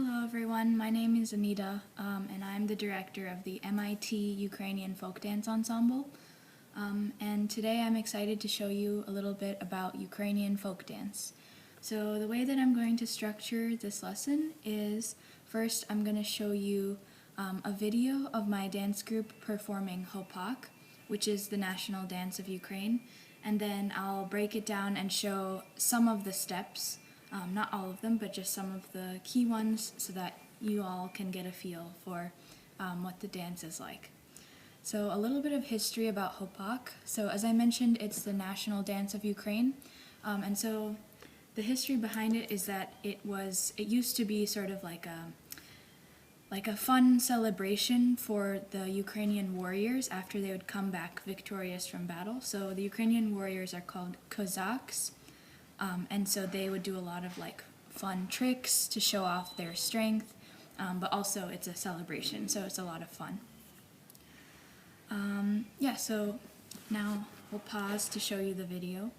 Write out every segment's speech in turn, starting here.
Hello everyone, my name is Anita, and I'm the director of the MIT Ukrainian Folk Dance Ensemble. And today I'm excited to show you a little bit about Ukrainian folk dance. So the way that I'm going to structure this lesson is, first I'm going to show you a video of my dance group performing Hopak, which is the national dance of Ukraine, and then I'll break it down and show some of the steps. Not all of them, but just some of the key ones so that you all can get a feel for what the dance is like. So a little bit of history about Hopak. So as I mentioned, it's the national dance of Ukraine. And so the history behind it is that it used to be sort of like a fun celebration for the Ukrainian warriors after they would come back victorious from battle. So the Ukrainian warriors are called Cossacks. And so they would do a lot of fun tricks to show off their strength, but also it's a celebration, so it's a lot of fun. So now we'll pause to show you the video.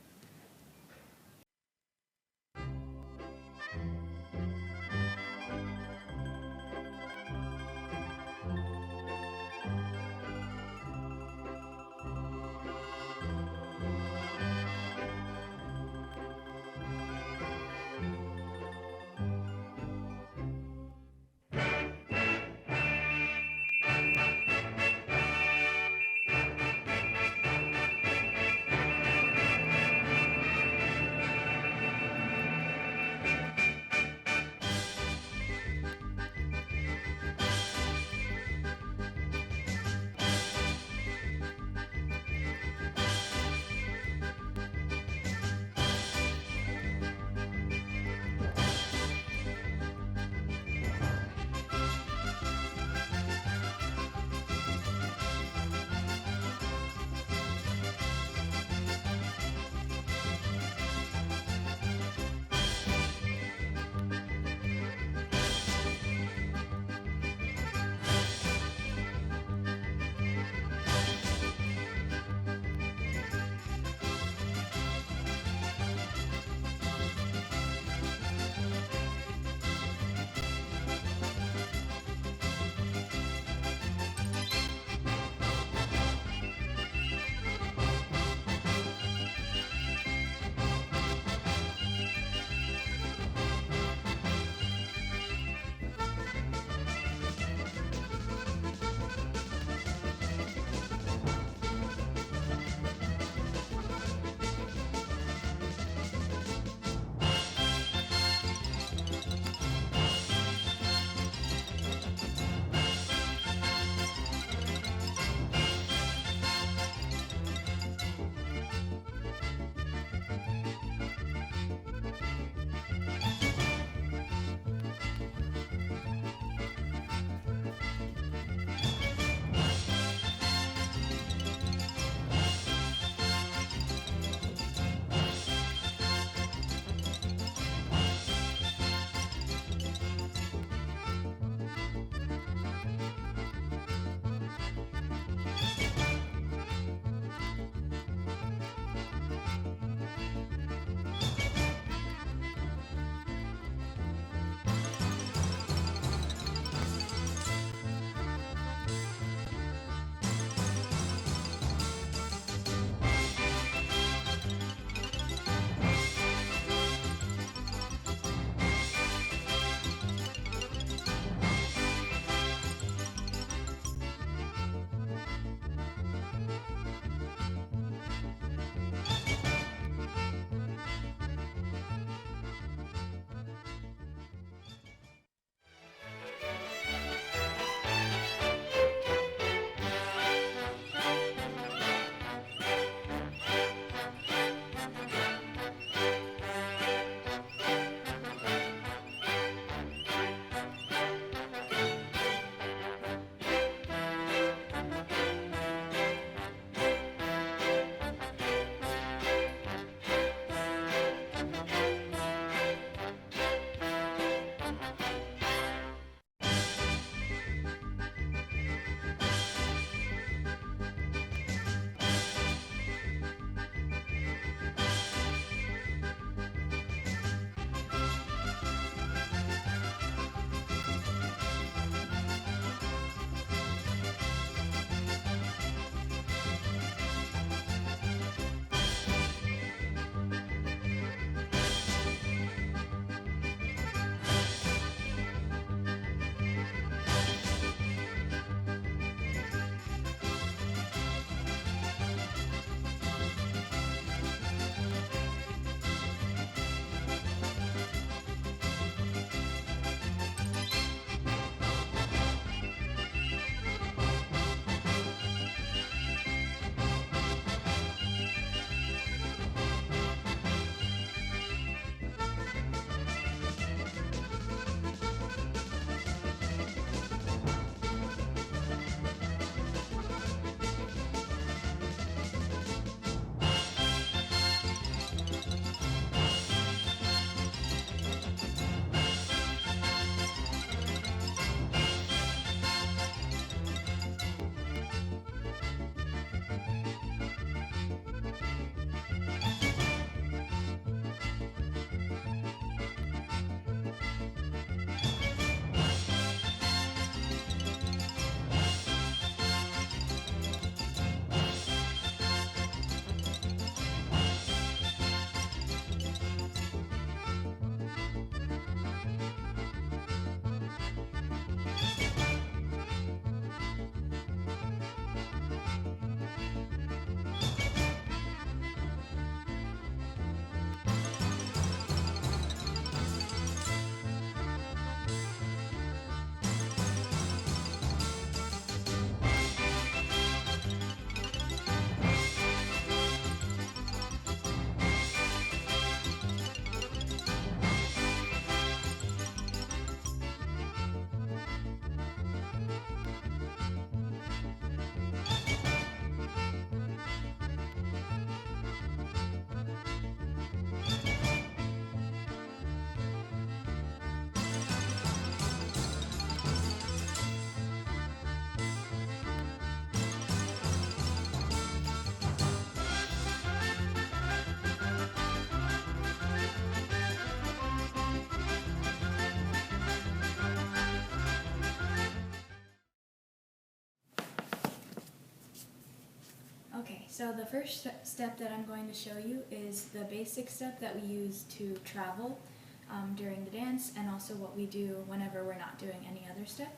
Okay, so the first step that I'm going to show you is the basic step that we use to travel during the dance, and also what we do whenever we're not doing any other step.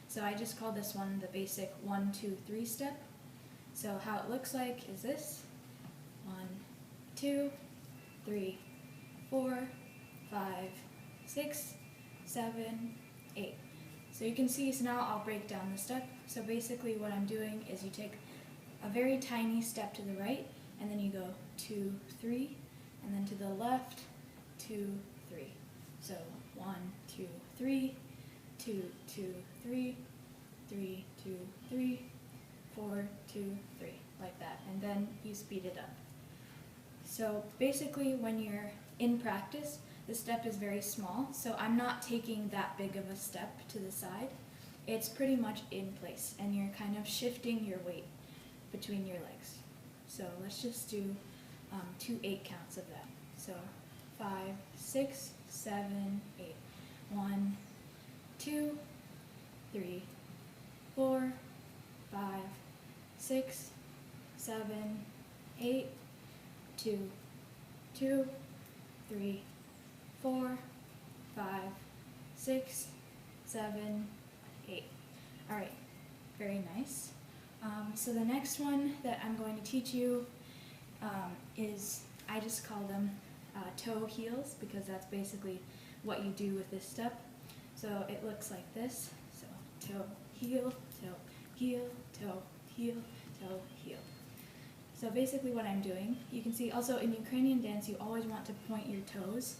So I just call this one the basic 1, 2, 3 step. So how it looks like is this: 1, 2, 3, 4, 5, 6, 7, 8. So you can see, so now I'll break down the step. So basically what I'm doing is you take a very tiny step to the right, and then you go 2, 3, and then to the left, 2, 3. So 1, 2, 3, 2, 2, 3, 3, 2, 3, 4, 2, 3, like that, and then you speed it up. So basically when you're in practice, the step is very small, so I'm not taking that big of a step to the side. It's pretty much in place, and you're kind of shifting your weight between your legs. So let's just do 2 8 counts of that. So 5, 6, 7, 8. 1, 2, 3, 4, 5, 6, 7, 8, 2, 2, 3, 4, 5, 6, 7, 8. All right, very nice. So the next one that I'm going to teach you is, I just call them toe heels, because that's basically what you do with this step. So it looks like this. So toe, heel, toe, heel, toe, heel, toe, heel. So basically what I'm doing, you can see also in Ukrainian dance you always want to point your toes,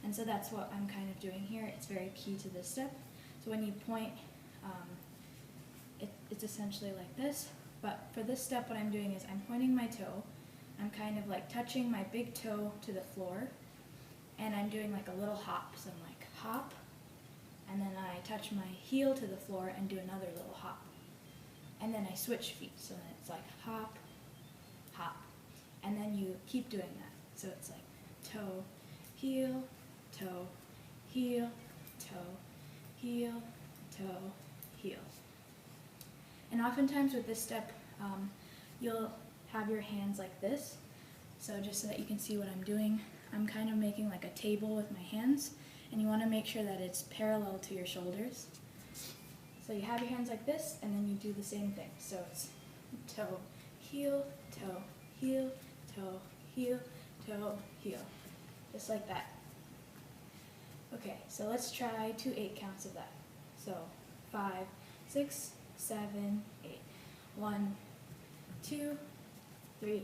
and so that's what I'm kind of doing here. It's very key to this step. So when you point, it's essentially like this, but for this step what I'm doing is I'm pointing my toe, I'm kind of like touching my big toe to the floor, and I'm doing like a little hop. So I'm like hop, and then I touch my heel to the floor and do another little hop. And then I switch feet, so then it's like hop, hop. And then you keep doing that. So it's like toe, heel, toe, heel, toe, heel, toe, heel. And oftentimes with this step, you'll have your hands like this. So just so that you can see what I'm doing, I'm kind of making like a table with my hands, and you want to make sure that it's parallel to your shoulders. So you have your hands like this, and then you do the same thing. So it's toe, heel, toe, heel, toe, heel, toe, heel. Just like that. Okay, so let's try 2 8 counts of that. So 5, 6, 7, 8. 1, 2, 3,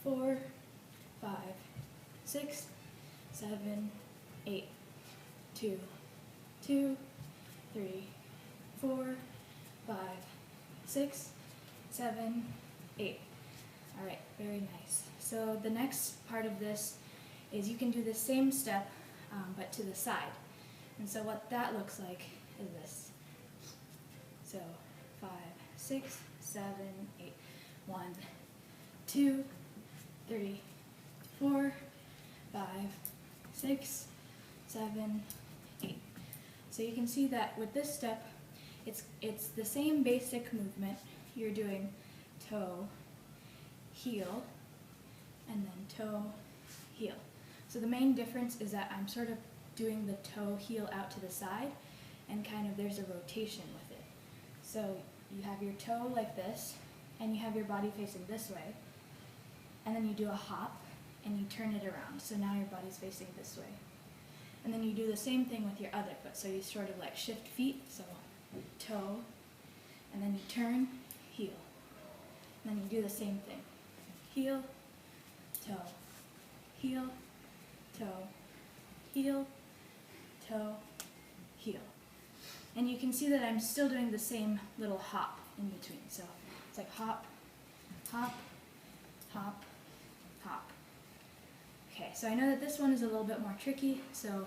4, 5, 6, 7, 8. 2, 2, 3, 4, 5, 6, 7, 8. All right, very nice. So the next part of this is you can do the same step, but to the side. And so what that looks like is this. So 5, 6, 7, 8. 1, 2, 3, 4, 5, 6, 7, 8. So you can see that with this step, it's the same basic movement. You're doing toe, heel, and then toe, heel. So the main difference is that I'm sort of doing the toe, heel out to the side, and kind of there's a rotation with it. So you have your toe like this, and you have your body facing this way, and then you do a hop, and you turn it around. So now your body's facing this way. And then you do the same thing with your other foot. So you sort of like shift feet, so toe, and then you turn, heel. And then you do the same thing. Heel, toe, heel, toe, heel, toe, heel. And you can see that I'm still doing the same little hop in between. So it's like hop, hop, hop, hop. Okay, so I know that this one is a little bit more tricky, so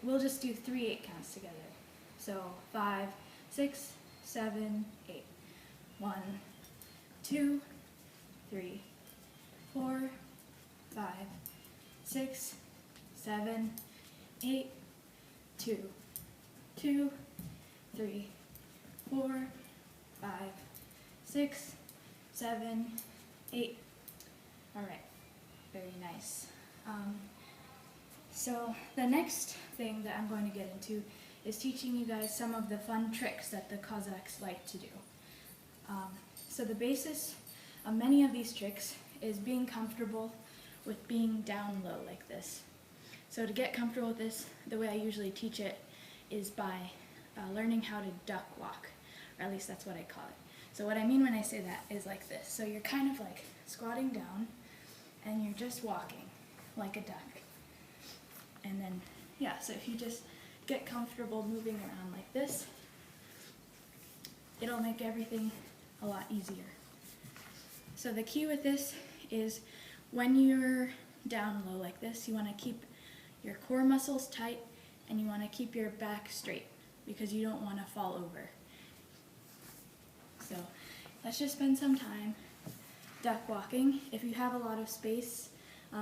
we'll just do 3 8 counts together. So 5, 6, 7, 8. 1, 2, 3, 4, 5, 6, 7, 8, 2, 2, 3, 4, 5, 6, 7, 8. All right, very nice. So the next thing that I'm going to get into is teaching you guys some of the fun tricks that the Cossacks like to do. So the basis of many of these tricks is being comfortable with being down low like this. So to get comfortable with this, the way I usually teach it is by learning how to duck walk, or at least that's what I call it. So what I mean when I say that is like this. So you're kind of like squatting down and you're just walking like a duck. And then, yeah, so if you just get comfortable moving around like this, it'll make everything a lot easier. So the key with this is when you're down low like this, you want to keep your core muscles tight and you want to keep your back straight because you don't want to fall over. So let's just spend some time duck walking. If you have a lot of space,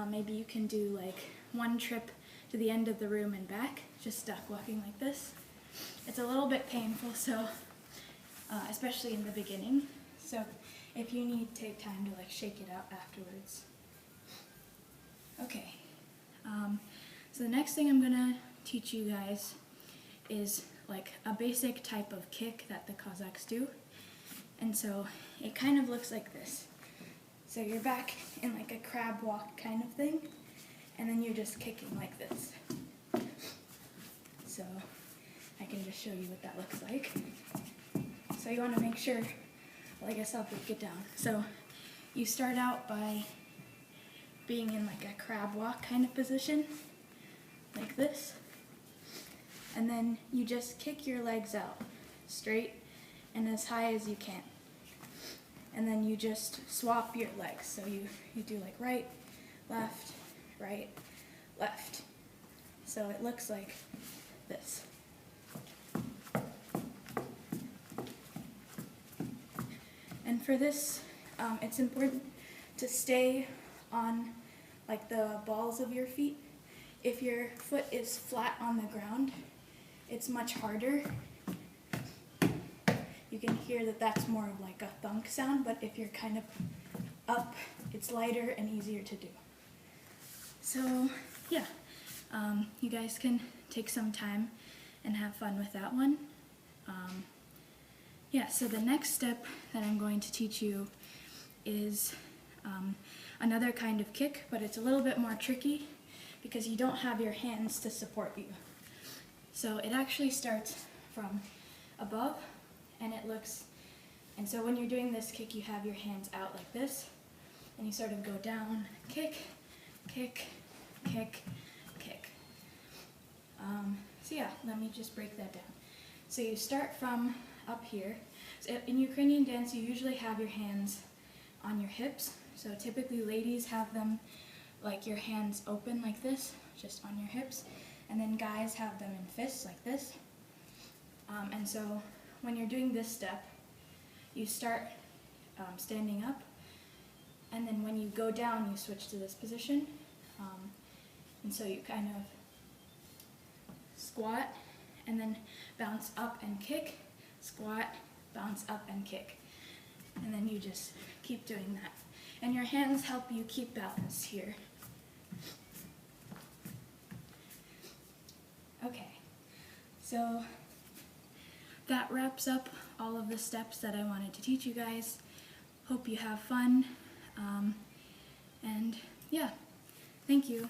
maybe you can do like one trip to the end of the room and back, just duck walking like this. It's a little bit painful, so especially in the beginning. So if you need, take time to like shake it out afterwards. Okay, so the next thing I'm gonna teach you guys is like a basic type of kick that the Cossacks do. And so it kind of looks like this. So you're back in like a crab walk kind of thing, and then you're just kicking like this. So I can just show you what that looks like. So you want to make sure, well, I guess I'll break it down. So you start out by being in like a crab walk kind of position, like this. And then you just kick your legs out straight and as high as you can. And then you just swap your legs. So you do like right, left, right, left. So it looks like this. And for this, it's important to stay on like the balls of your feet. If your foot is flat on the ground, it's much harder. You can hear that that's more of like a thunk sound, but if you're kind of up, it's lighter and easier to do. So yeah, you guys can take some time and have fun with that one. Yeah, so the next step that I'm going to teach you is another kind of kick, but it's a little bit more tricky because you don't have your hands to support you. So it actually starts from above, and and so when you're doing this kick, you have your hands out like this, and you sort of go down, kick, kick, kick, kick. So yeah, let me just break that down. So you start from up here. So in Ukrainian dance, you usually have your hands on your hips. So typically ladies have them like your hands open like this, just on your hips. And then guys have them in fists like this. And so when you're doing this step, you start standing up. And then when you go down, you switch to this position. And so you kind of squat and then bounce up and kick, squat, bounce up and kick. And then you just keep doing that. And your hands help you keep balance here. Okay, so that wraps up all of the steps that I wanted to teach you guys. Hope you have fun. And yeah, thank you.